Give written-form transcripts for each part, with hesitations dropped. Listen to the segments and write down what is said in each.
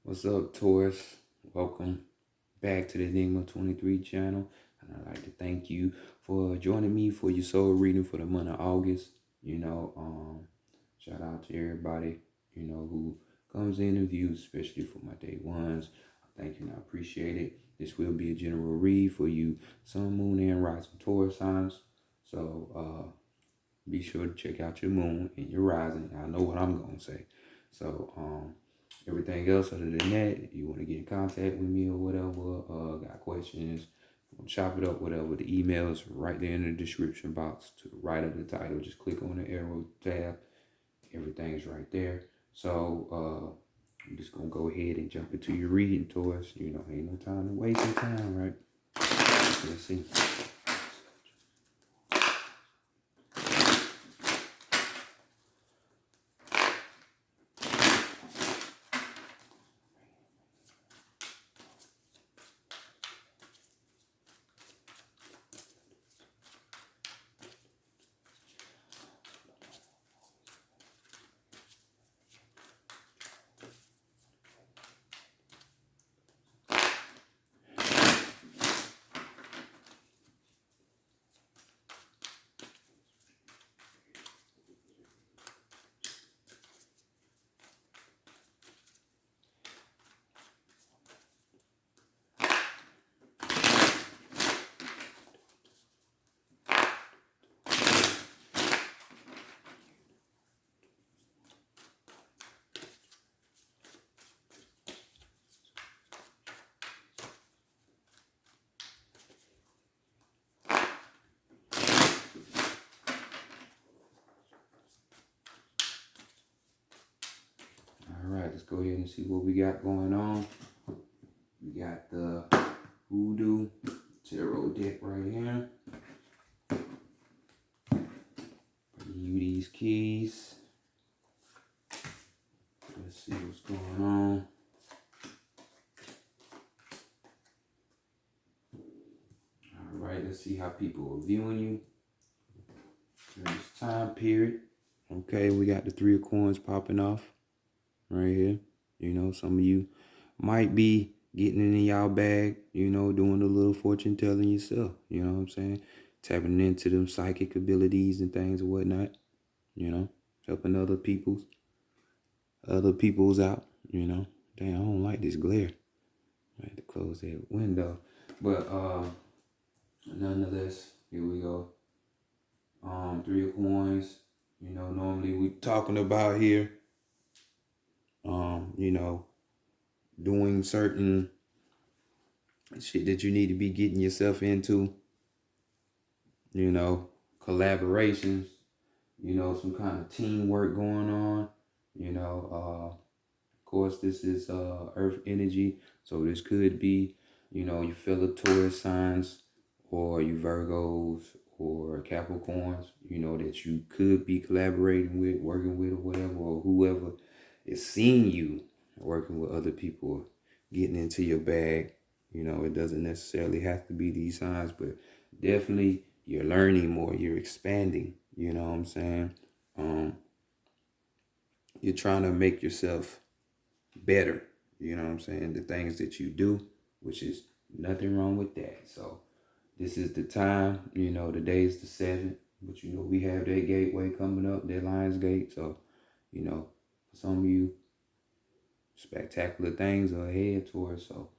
What's up, Taurus? Welcome back to the Enigma 23 channel. And I'd like to thank you for joining me for your soul reading for the month of August. Shout out to everybody, who comes in and views, especially for my day ones. Thank you and I appreciate it. This will be a general read for you sun, moon, and rising Taurus signs. So be sure to check out your moon and your rising. I know what I'm gonna say. So everything else other than that, you want to get in contact with me or whatever, got questions, chop it up, whatever. The email is right there in the description box to the right of the title. Just click on the arrow tab. Everything's right there. So I'm just gonna go ahead and jump into your reading, Taurus. Ain't no time to waste your time, right? Let's see. All right, let's go ahead and see what we got going on. We got the Voodoo Tarot deck right here. You these keys. Let's see what's going on. All right, let's see how people are viewing you during this time period. Okay, we got the Three of Coins popping off right here. Some of you might be getting in y'all bag, doing a little fortune telling yourself, you know what I'm saying? Tapping into them psychic abilities and things and whatnot, helping other people's out, Dang, I don't like this glare. I had to close that window. But nonetheless, here we go. Three of Coins. Normally we talking about here, doing certain shit that you need to be getting yourself into, collaborations, some kind of teamwork going on, of course, this is earth energy. So this could be, your fellow Taurus signs or you Virgos or Capricorns, that you could be collaborating with, working with or whatever, or whoever is seeing you working with other people, getting into your bag. It doesn't necessarily have to be these signs, but definitely you're learning more, you're expanding, you know what I'm saying? You're trying to make yourself better, you know what I'm saying? The things that you do, which is nothing wrong with that. So this is the time, the day is the 7th, but we have that gateway coming up, that Lions Gate. So, for some of you, spectacular things are ahead towards. So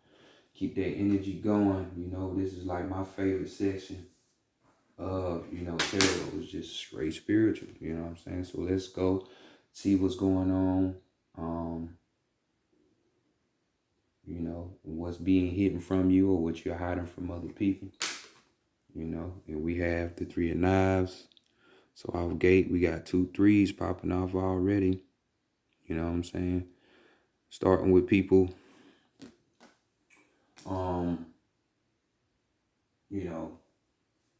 keep that energy going. This is like my favorite section of, tarot is just straight spiritual, you know what I'm saying? So let's go see what's going on. What's being hidden from you or what you're hiding from other people. And we have the Three of Knives. So our gate, we got 2 threes popping off already. You know what I'm saying? Starting with people,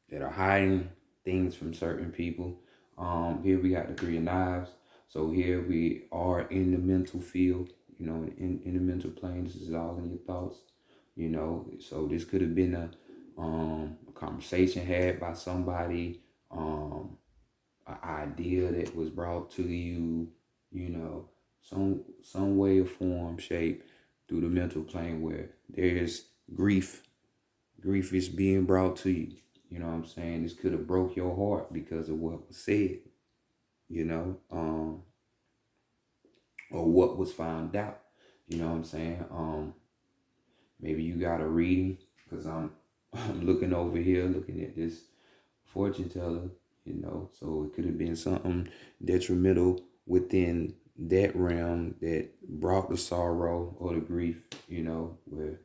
that are hiding things from certain people. Here we got the Three of Knives. So here we are in the mental field, in the mental plane. This is all in your thoughts, So this could have been a conversation had by somebody, an idea that was brought to you, some way or form, shape, through the mental plane where there's grief. Grief is being brought to you. You know what I'm saying? This could have broke your heart because of what was said, you know, or what was found out. You know what I'm saying? Maybe you got a reading because I'm looking over here, looking at this fortune teller, you know, so it could have been something detrimental within that realm that brought the sorrow or the grief, you know, where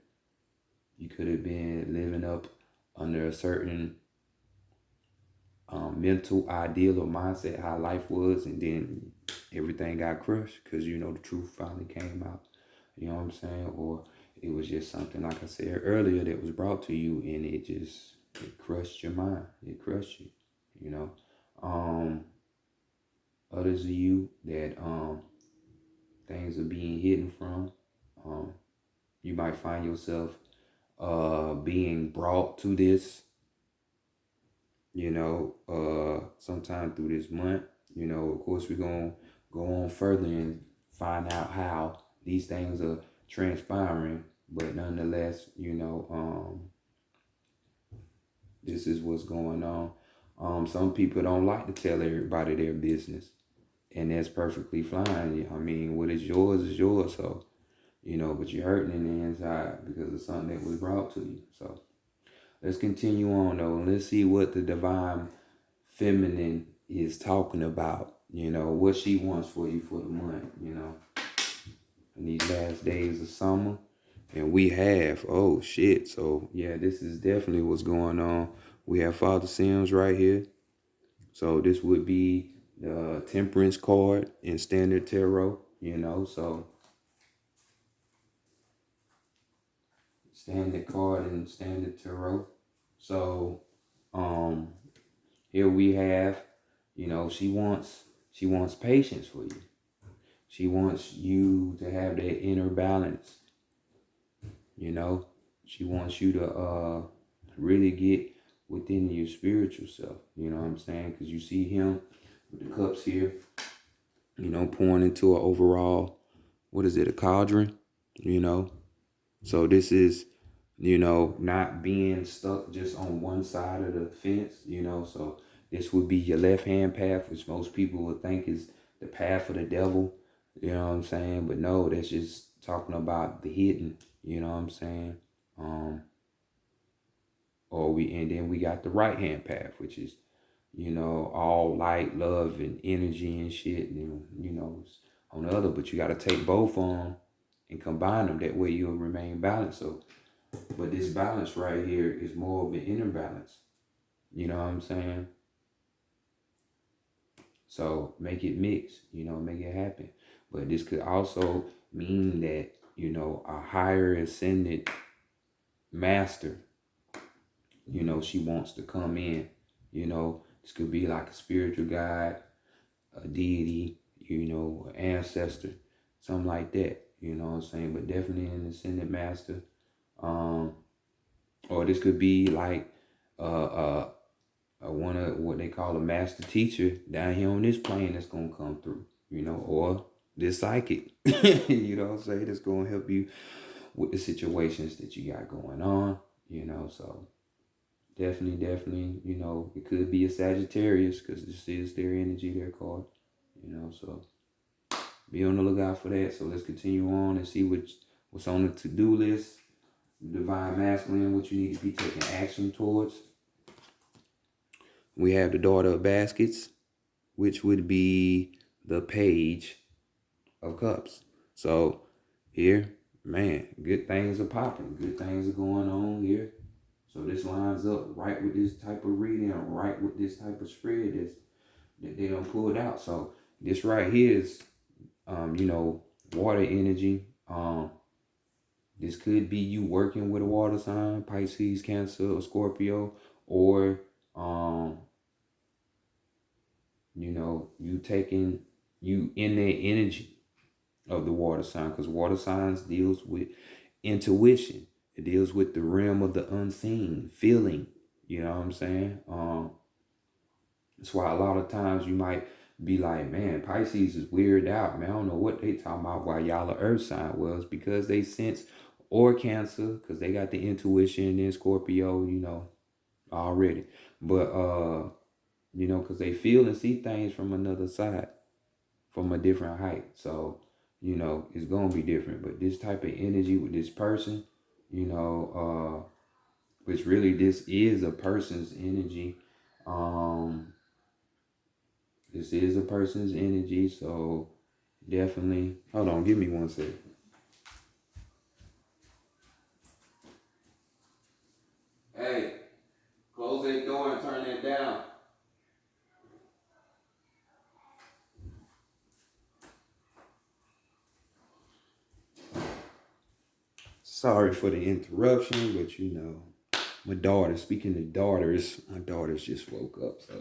you could have been living up under a certain mental ideal or mindset how life was, and then everything got crushed because you know the truth finally came out. You know what I'm saying? Or it was just something like I said earlier that was brought to you, and it crushed your mind. It crushed you. You know, others of you that things are being hidden from. You might find yourself being brought to this, you know, sometime through this month. You know, of course, we're going to go on further and find out how these things are transpiring. But nonetheless, you know, this is what's going on. Some people don't like to tell everybody their business, and that's perfectly fine. I mean, what is yours is yours. So, you know, but you're hurting in the inside because of something that was brought to you. So let's continue on though. Let's see what the divine feminine is talking about. You know, what she wants for you for the month, you know, in these last days of summer. And we have, oh shit. So yeah, this is definitely what's going on. We have Father Sims right here. So this would be the Temperance card in Standard Tarot, you know, so Standard card in Standard Tarot. So here we have, you know, she wants patience for you. She wants you to have that inner balance, you know. She wants you to really get within your spiritual self, you know what I'm saying? Because you see him with the cups here, you know, pouring into an overall, what is it, a cauldron, you know? So this is, you know, not being stuck just on one side of the fence, you know. So this would be your left hand path, which most people would think is the path of the devil, you know what I'm saying? But no, that's just talking about the hidden, you know what I'm saying? And then we got the right hand path, which is, you know, all light, love, and energy and shit, and, you know, on the other, but you got to take both on and combine them. That way you'll remain balanced. So, but this balance right here is more of an inner balance. You know what I'm saying? So make it mix, you know, make it happen. But this could also mean that, you know, a higher ascended master, you know, she wants to come in. You know, this could be like a spiritual guide, a deity, you know, an ancestor, something like that. You know what I'm saying? But definitely an ascended master. Or this could be like one of what they call a master teacher down here on this plane that's gonna come through, you know, or this psychic, you know what I'm saying, that's gonna help you with the situations that you got going on, you know. So definitely, you know, it could be a Sagittarius because this is their energy, their card, you know. So be on the lookout for that. So let's continue on and see what's on the to-do list. Divine masculine, what you need to be taking action towards. We have the Daughter of Baskets, which would be the Page of Cups. So here, man, good things are popping. Good things are going on here. So this lines up right with this type of reading, right with this type of spread that they done pulled out. So this right here is, you know, water energy. This could be you working with a water sign, Pisces, Cancer, or Scorpio, or you know, you in that energy of the water sign, because water signs deals with intuition. It deals with the realm of the unseen, feeling. You know what I'm saying? That's why a lot of times you might be like, man, Pisces is weirded out, man. I don't know what they talking about. Why y'all a Earth sign? Well, it's because they sense, or Cancer, because they got the intuition in Scorpio, already. But because they feel and see things from another side, from a different height. So, it's gonna be different. But this type of energy with this person, which really this is a person's energy. This is a person's energy, so definitely. Hold on, give me one second. Hey, close that door and turn that down. Sorry for the interruption, but my daughter, speaking of daughters, my daughters just woke up, so.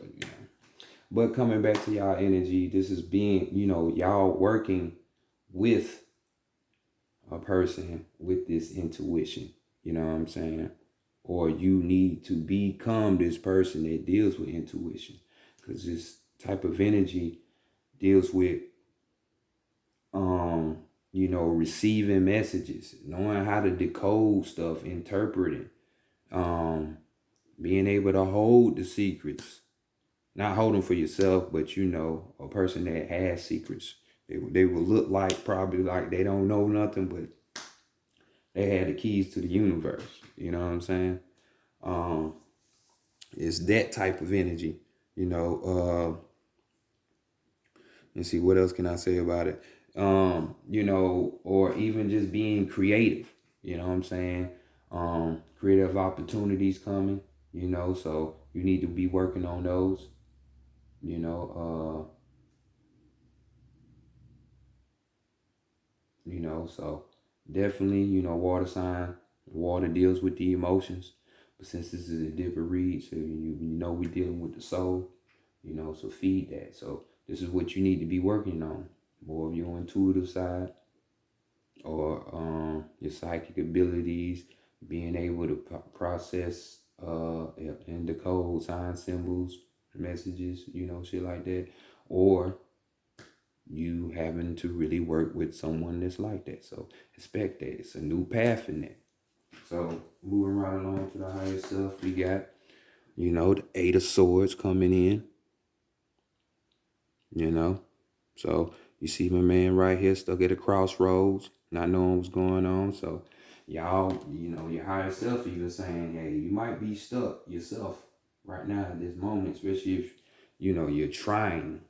But coming back to y'all energy, this is being, y'all working with a person with this intuition. You know what I'm saying? Or you need to become this person that deals with intuition. Because this type of energy deals with, receiving messages, knowing how to decode stuff, interpreting, being able to hold the secrets. Not hold them for yourself, but a person that has secrets. They will look like probably like they don't know nothing, but they had the keys to the universe. You know what I'm saying? It's that type of energy. Let's see, what else can I say about it? Or even just being creative. You know what I'm saying? Creative opportunities coming. So you need to be working on those. You know, so definitely, water sign. Water deals with the emotions. But since this is a different read, so we're dealing with the soul, so feed that. So this is what you need to be working on. More of your intuitive side, or your psychic abilities, being able to process and decode sign symbols, messages, shit like that. Or you having to really work with someone that's like that. So expect that. It's a new path in that. So moving right along to the higher self, we got, the Eight of Swords coming in. So you see my man right here stuck at a crossroads, not knowing what's going on. So y'all, your higher self even saying, hey, you might be stuck yourself right now at this moment, especially if, you're trying.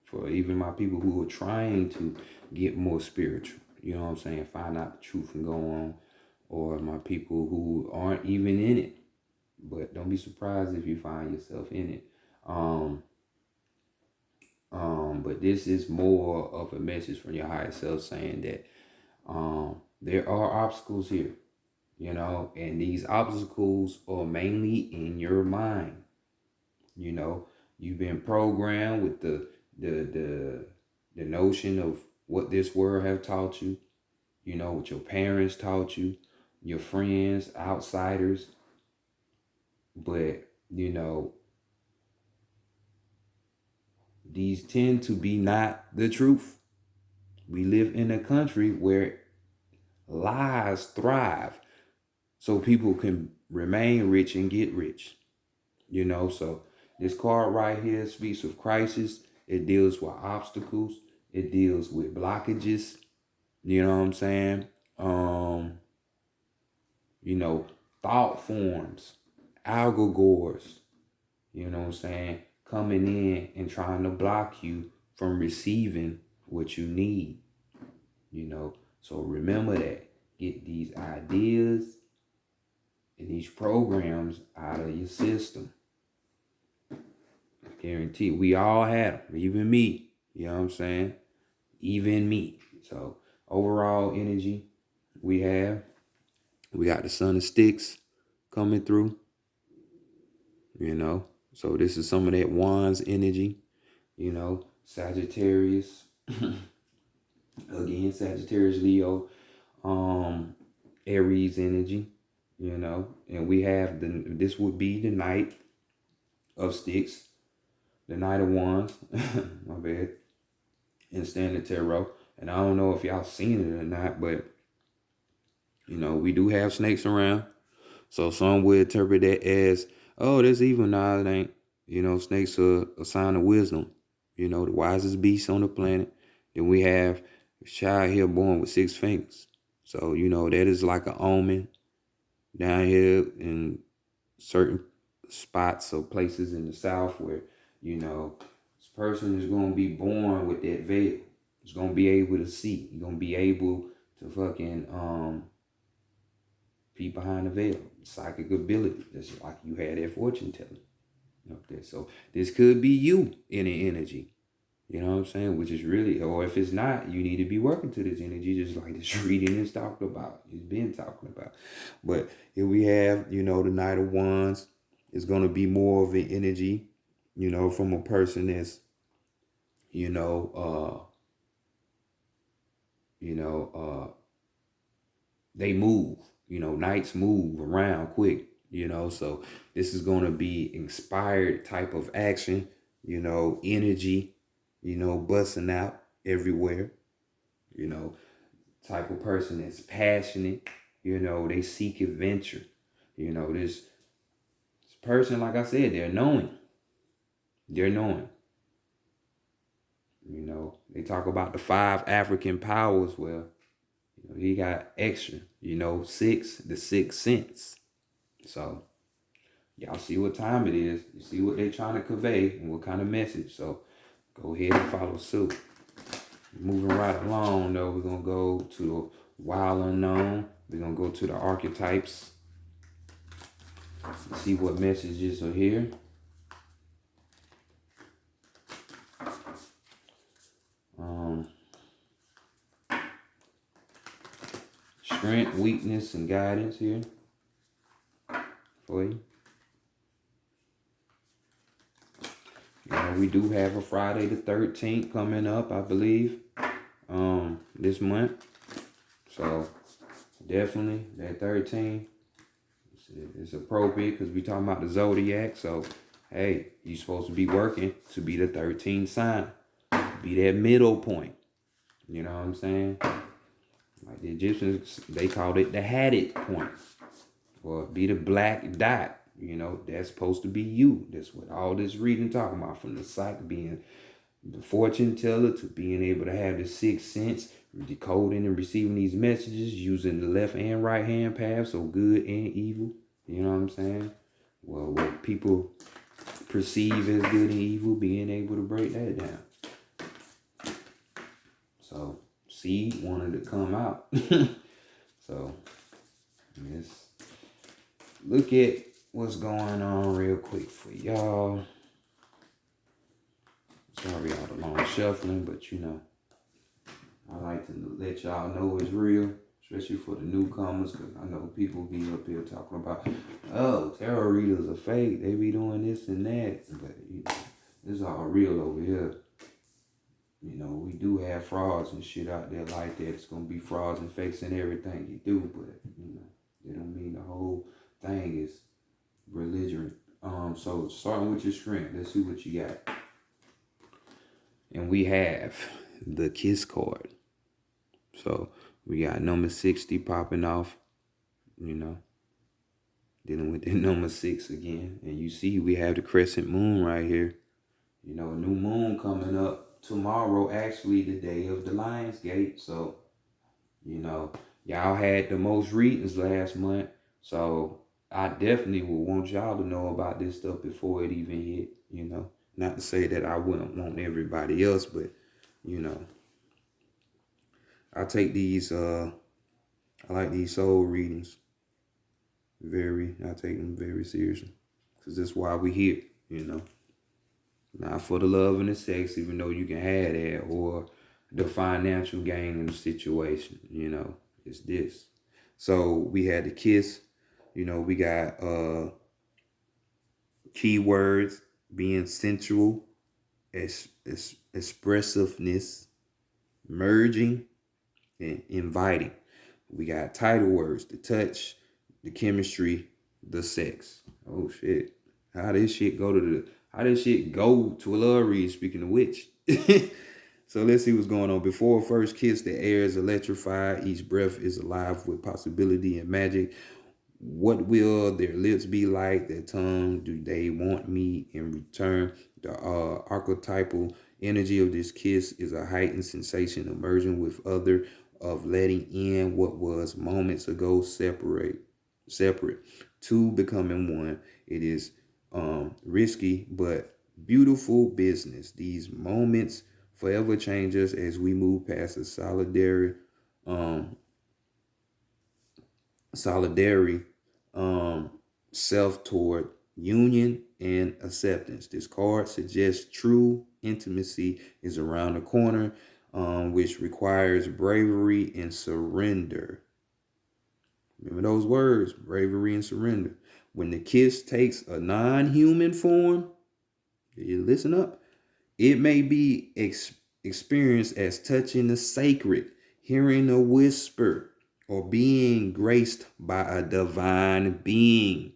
For even my people who are trying to get more spiritual, find out the truth and go on. Or my people who aren't even in it. But don't be surprised if you find yourself in it. But this is more of a message from your higher self saying that there are obstacles here, and these obstacles are mainly in your mind. You've been programmed with the notion of what this world have taught you, what your parents taught you, your friends, outsiders. But, these tend to be not the truth. We live in a country where lies thrive so people can remain rich and get rich. So this card right here speaks of crisis. It deals with obstacles. It deals with blockages. You know what I'm saying? Thought forms, algorithms, coming in and trying to block you from receiving what you need, So remember that. Get these ideas and these programs out of your system. I guarantee we all had them, even me. You know what I'm saying? Even me. So overall energy we got the Sun of Sticks coming through. So this is some of that Wands energy. Sagittarius. Again, Sagittarius, Leo, Aries energy, and we have this would be the Knight of Sticks, the Knight of Wands, my bad, in Standard Tarot. And I don't know if y'all seen it or not, but, we do have snakes around. So some would interpret that as, oh, that's evil. Nah, it ain't. Snakes are a sign of wisdom. The wisest beast on the planet. Then we have a child here born with 6 fingers. So, that is like an omen down here in certain spots or places in the South where, this person is going to be born with that veil. It's going to be able to see. You're going to be able to fucking peek behind the veil. Psychic ability. Just like you had that fortune telling up there. So this could be you in an energy. You know what I'm saying? Which is really, or if it's not, you need to be working to this energy, just like this reading is talked about. It's been talking about. But here we have, the Knight of Wands is going to be more of an energy, from a person that's, they move. Knights move around quick. So this is going to be inspired type of action. Energy. Busting out everywhere. Type of person that's passionate. They seek adventure. This person, like I said, they're knowing. They talk about the 5 African powers. Well, he got extra, 6, the 6th sense. So y'all see what time it is. You see what they're trying to convey and what kind of message. So go ahead and follow suit. Moving right along, though, we're going to go to the wild unknown. We're going to go to the archetypes. See what messages are here. Strength, weakness, and guidance here for you. We do have a Friday the 13th coming up, I believe, this month. So definitely that 13 is appropriate because we talking about the zodiac. So hey, you're supposed to be working to be the 13th sign, be that middle point. You know what I'm saying? Like the Egyptians, they called it the hatted point, or be the black dot. That's supposed to be you. That's what all this reading talking about, from the psych being the fortune teller to being able to have the 6th sense, decoding and receiving these messages using the left and right hand path, so good and evil. You know what I'm saying? Well, what people perceive as good and evil, being able to break that down. So seed wanted to come out. So let's look at what's going on real quick for y'all. Sorry all the long shuffling, but I like to let y'all know it's real, especially for the newcomers, because I know people be up here talking about, oh, tarot readers are fake, they be doing this and that, but it's all real over here. We do have frauds and shit out there like that. It's gonna be frauds and fakes in everything you do, but they don't mean the whole thing is belligerent. So starting with your strength, let's see what you got. And we have the Kiss card. So we got number 60 popping off, dealing with the number 6 again. And you see we have the crescent moon right here. A new moon coming up tomorrow, actually the day of the Lion's Gate. So, y'all had the most readings last month. So I definitely would want y'all to know about this stuff before it even hit, Not to say that I wouldn't want everybody else, but, I take these, I like these soul readings. I take them very seriously. Because that's why we here, Not for the love and the sex, even though you can have that, or the financial gain in the situation, It's this. So we had the kiss, we got keywords being sensual, expressiveness, merging, and inviting. We got title words, the touch, the chemistry, the sex. Oh shit. How this shit go to How this shit go to a love read, speaking of which? So let's see what's going on. Before a first kiss, the air is electrified. Each breath is alive with possibility and magic. What will their lips be like? Their tongue? Do they want me in return? The archetypal energy of this kiss is a heightened sensation emerging with other of letting in what was moments ago separate, two becoming one. It is risky but beautiful business. These moments forever change us as we move past the um, solidarity um, self toward union and acceptance. This card suggests true intimacy is around the corner, which requires bravery and surrender. Remember those words, bravery and surrender. When the kiss takes a non-human form, you listen up, it may be experienced as touching the sacred, hearing a whisper, or being graced by a divine being.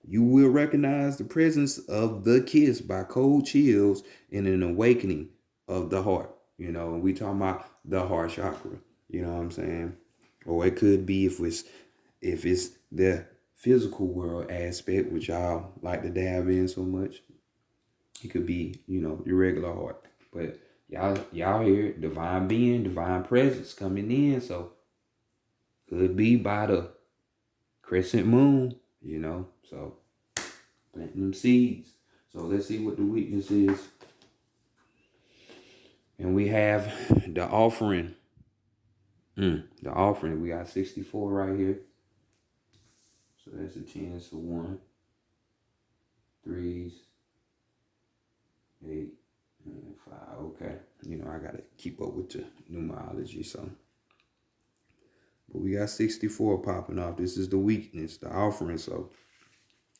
You will recognize the presence of the kiss by cold chills and an awakening of the heart. We talking about the heart chakra. You know what I'm saying? Or it could be if it's the physical world aspect, which y'all like to dab in so much. It could be, your regular heart. But y'all hear divine being, divine presence coming in. So could be by the crescent moon, So planting them seeds. So let's see what the weakness is. And we have the offering. The offering. We got 64 right here. So that's a chance for 1, 3s, 8, and 5. Okay. I gotta keep up with the numerology. So but we got 64 popping off. This is the weakness, the offering. So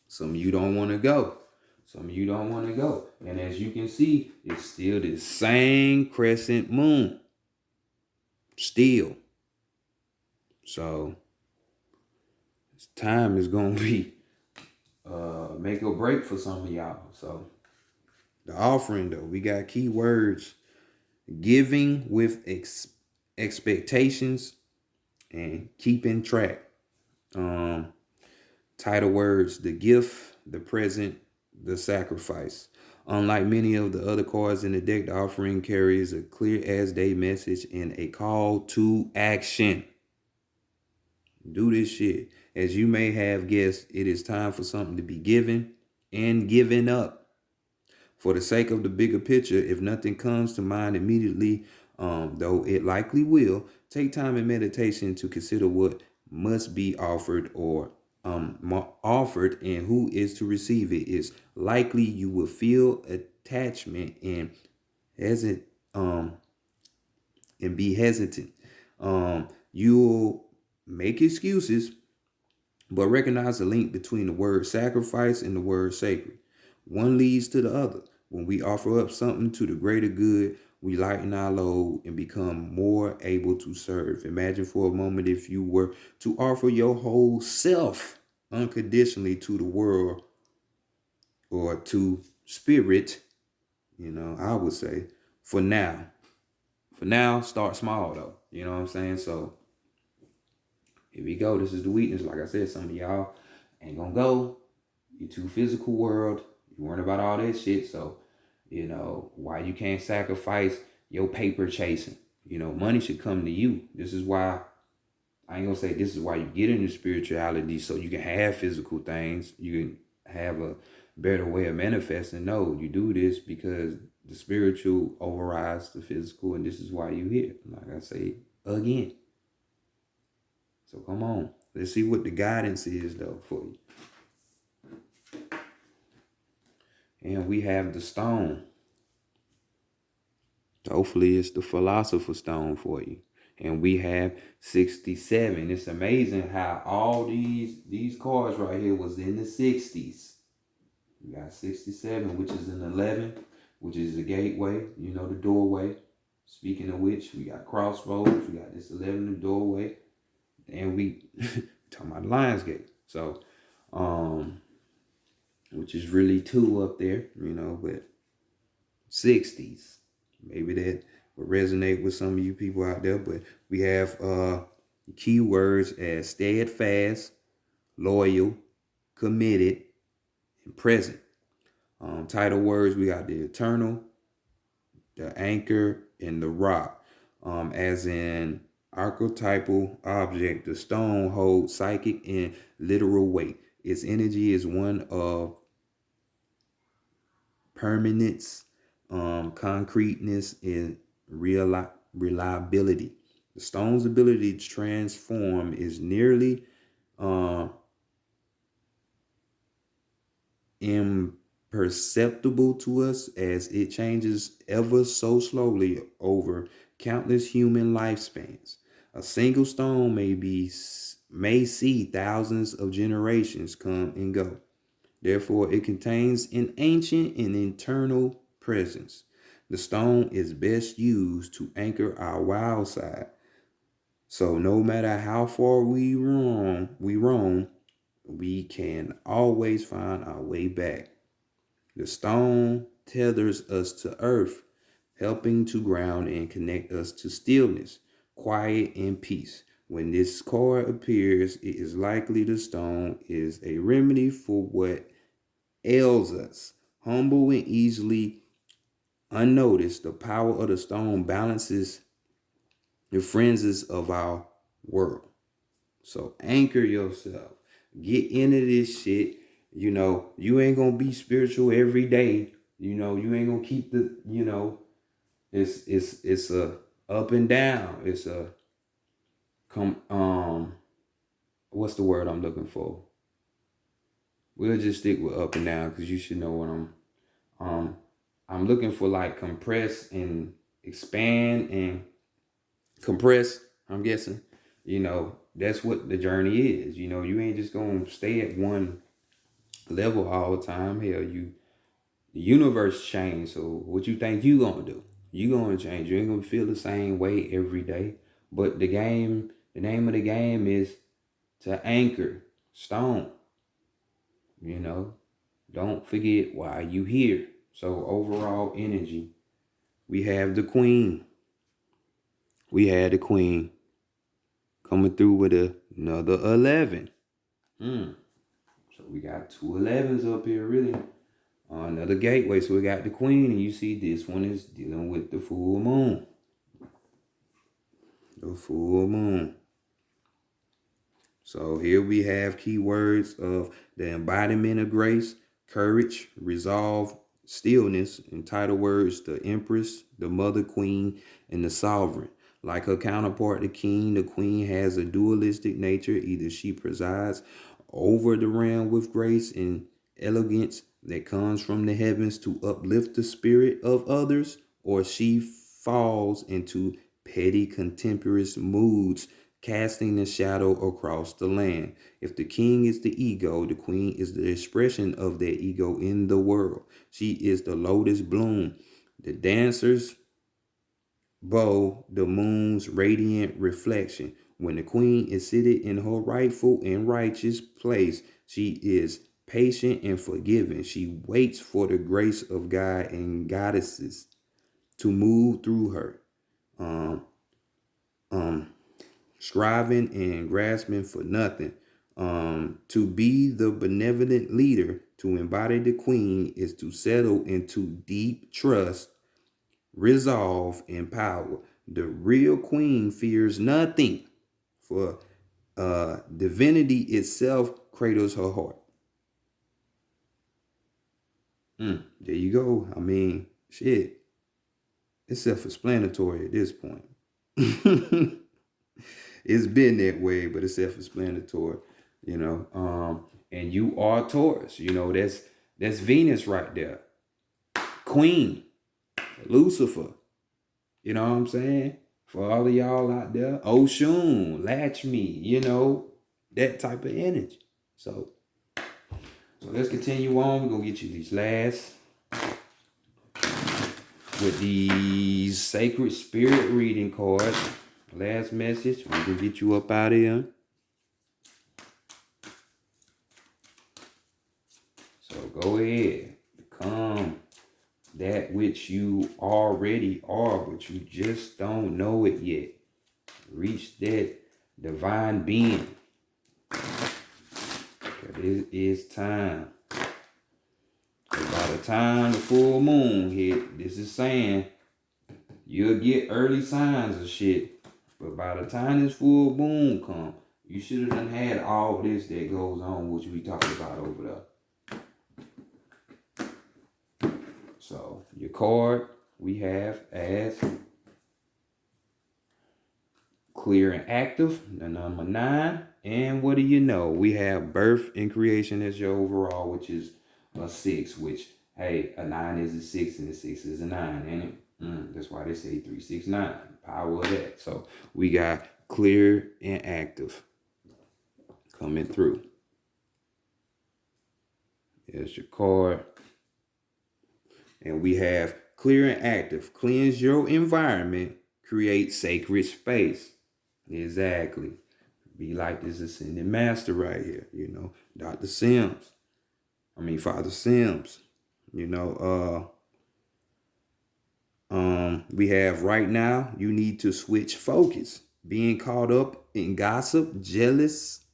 some of you don't want to go. Some of you don't want to go. And as you can see, it's still the same crescent moon. Still. So time is going to be make or break for some of y'all. So the offering, though, we got key words: giving with expectations and keeping track. Title words: the gift, the present, the sacrifice. Unlike many of the other cards in the deck, the offering carries a clear as day message and a call to action. Do this shit. As you may have guessed, it is time for something to be given and given up. For the sake of the bigger picture, if nothing comes to mind immediately, though it likely will, take time in meditation to consider what must be offered or offered and who is to receive it. It's likely you will feel attachment and hesitant and be hesitant. You'll make excuses, but recognize the link between the word sacrifice and the word sacred. One leads to the other. When we offer up something to the greater good, we lighten our load and become more able to serve. Imagine for a moment if you were to offer your whole self unconditionally to the world or to spirit, I would say, for now. For now, start small though. You know what I'm saying? So here we go. This is the weakness. Like I said, some of y'all ain't gonna go. You too physical world. You worrying about all that shit. So, why you can't sacrifice your paper chasing. Money should come to you. This is why, I ain't gonna say this is why you get into spirituality, so you can have physical things. You can have a better way of manifesting. No, you do this because the spiritual overrides the physical, and this is why you here. Like I say again. So come on. Let's see what the guidance is, though, for you. And we have the stone. Hopefully it's the philosopher's stone for you. And we have 67. It's amazing how all these cards right here was in the 60s. We got 67, which is an 11, which is the gateway, the doorway. Speaking of which, we got crossroads. We got this 11, the doorway. And we talking about the Lionsgate. So, which is really 2 up there, but 60s. Maybe that will resonate with some of you people out there. But we have keywords as steadfast, loyal, committed, and present. Title words, we got the eternal, the anchor, and the rock. As in archetypal object, the stone holds psychic and literal weight. Its energy is one of permanence, concreteness, and reliability. The stone's ability to transform is nearly imperceptible to us as it changes ever so slowly over countless human lifespans. A single stone may see thousands of generations come and go. Therefore, it contains an ancient and eternal presence. The stone is best used to anchor our wild side. So no matter how far we roam, we can always find our way back. The stone tethers us to earth, helping to ground and connect us to stillness, quiet, and peace. When this cord appears, it is likely the stone is a remedy for what ails us. Humble and easily unnoticed, the power of the stone balances the frenzies of our world. So anchor yourself. Get into this shit. You ain't gonna be spiritual every day. You ain't gonna keep it's a up and down. It's a what's the word I'm looking for? We'll just stick with up and down because you should know what I'm looking for, like compress and expand and compress, I'm guessing. That's what the journey is. You ain't just gonna stay at one level all the time. Hell, the universe change. So what you think you gonna do? You gonna change. You ain't gonna feel the same way every day. But the name of the game is to anchor stone. Don't forget why you here. So overall energy, we have the queen. We had the queen coming through with another 11. So we got 2 11s up here, really. Another gateway. So we got the queen, and you see this one is dealing with the full moon. The full moon. So here we have keywords of the embodiment of grace, courage, resolve, stillness, and title words, the empress, the mother queen, and the sovereign. Like her counterpart, the king, the queen has a dualistic nature. Either she presides over the realm with grace and elegance that comes from the heavens to uplift the spirit of others, or she falls into petty contemporary moods, casting a shadow across the land. If the king is the ego, the queen is the expression of that ego in the world. She is the lotus bloom, the dancer's bow, the moon's radiant reflection. When the queen is seated in her rightful and righteous place, she is patient and forgiving. She waits for the grace of God and goddesses to move through her. Striving and grasping for nothing. To be the benevolent leader, to embody the queen, is to settle into deep trust, resolve, and power. The real queen fears nothing, for divinity itself cradles her heart. There you go. I mean, shit. It's self-explanatory at this point. It's been that way, but it's self-explanatory, and you are Taurus, that's Venus right there. Queen, Lucifer, you know what I'm saying? For all of y'all out there, Oshun, Lakshmi, that type of energy. So let's continue on. We're gonna get you these last with these sacred spirit reading cards. Last message. We can get you up out of here. So go Go ahead. Become that which you already are, but you just don't know it yet. Reach that divine being. It is time. By the time the full moon hit, this is saying you'll get early signs of shit. But by the time this full moon come, you should have done had all this that goes on, which we talked about over there. So your card we have as clear and active, the number 9. And what do you know? We have birth and creation as your overall, which is a 6, which, hey, a 9 is a 6 and a 6 is a 9, ain't it? That's why they say 3, 6, 9. Power of that. So we got clear and active coming through. There's your card. And we have clear and active. Cleanse your environment. Create sacred space. Exactly. Be like this ascended master right here. Dr. Sims. Father Sims. We have right now, you need to switch focus. Being caught up in gossip, jealous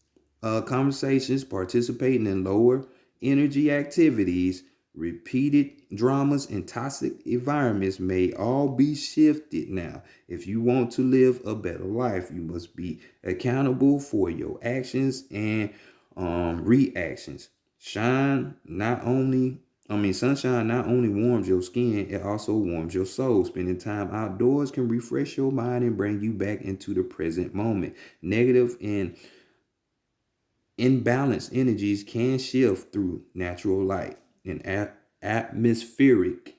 conversations, participating in lower energy activities, repeated dramas, and toxic environments may all be shifted now. If you want to live a better life, you must be accountable for your actions and reactions. Sunshine not only warms your skin, it also warms your soul. Spending time outdoors can refresh your mind and bring you back into the present moment. Negative and imbalanced energies can shift through natural light and atmospheric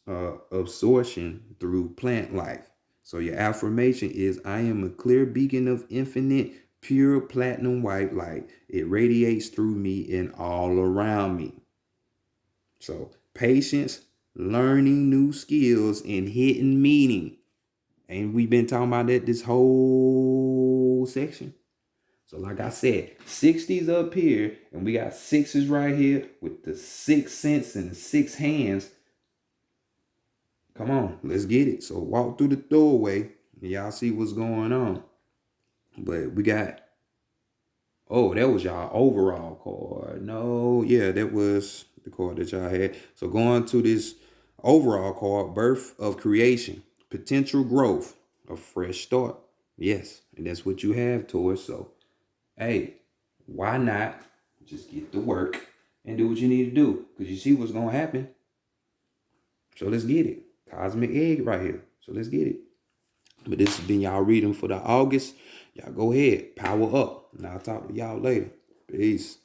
absorption through plant life. So your affirmation is, I am a clear beacon of infinite, pure platinum white light. It radiates through me and all around me. So patience, learning new skills, and hidden meaning. And we've been talking about that this whole section. So like I said, 60s up here, and we got 6s right here with the 6 cents and the 6 hands. Come on, let's get it. So walk through the doorway, and y'all see what's going on. But we got, that was y'all overall card. No, yeah, that was the card that y'all had. So going to this overall card, birth of creation, potential growth, a fresh start. Yes, and that's what you have, Taurus. So, hey, why not just get to work and do what you need to do? Because you see what's going to happen. So let's get it. Cosmic egg right here. So let's get it. But this has been y'all reading for the August. Y'all go ahead. Power up. And I'll talk to y'all later. Peace.